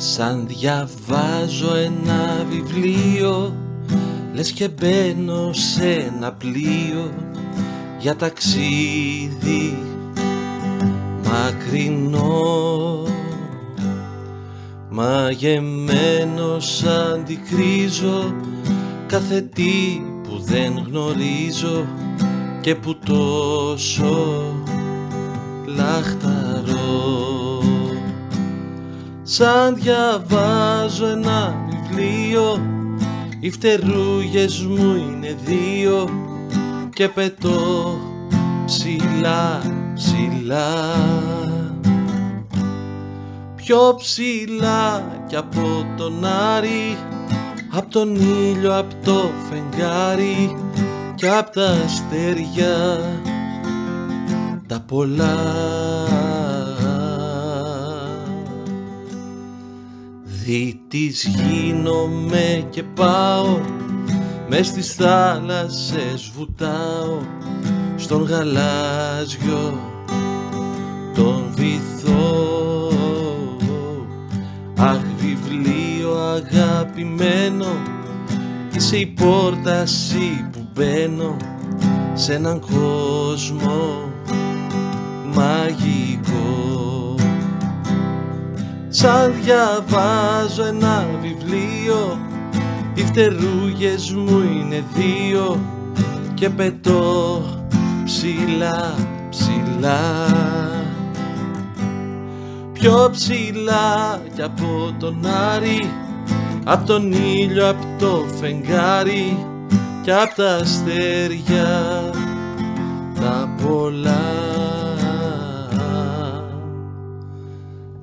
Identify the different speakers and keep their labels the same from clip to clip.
Speaker 1: Σαν διαβάζω ένα βιβλίο, λες και μπαίνω σε ένα πλοίο για ταξίδι μακρινό, μαγεμένος αντικρίζω κάθε τι που δεν γνωρίζω και που τόσο λαχταρώ. Σαν διαβάζω ένα βιβλίο, οι φτερούγες μου είναι δύο και πετώ ψηλά, ψηλά, πιο ψηλά κι από τον Άρη, απ' τον ήλιο, απ' το φεγγάρι κι απ' τα αστέρια τα πολλά. Δίτης γίνομαι και πάω, μες στις θάλασσες βουτάω, στον γαλάζιο τον βυθό. Αχ, βιβλίο αγαπημένο, είσαι η πόρταση που μπαίνω σε έναν κόσμο μαγικό. Σαν διαβάζω ένα βιβλίο, οι φτερούγες μου είναι δύο και πετώ ψηλά, ψηλά, πιο ψηλά κι από τον Άρη, απ' τον ήλιο, απ' το φεγγάρι κι απ' τα αστέρια τα πολλά.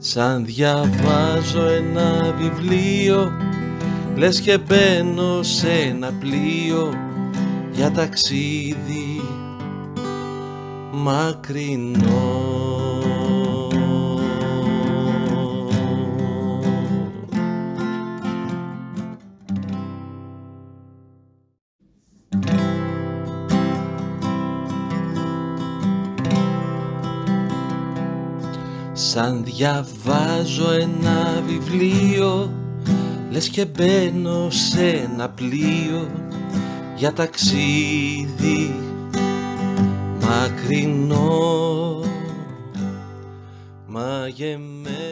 Speaker 1: Σαν διαβάζω ένα βιβλίο, λες και μπαίνω σε ένα πλοίο για ταξίδι μακρινό. Σαν διαβάζω ένα βιβλίο, λες και μπαίνω σε ένα πλοίο για ταξίδι μακρινό, μαγεμένο.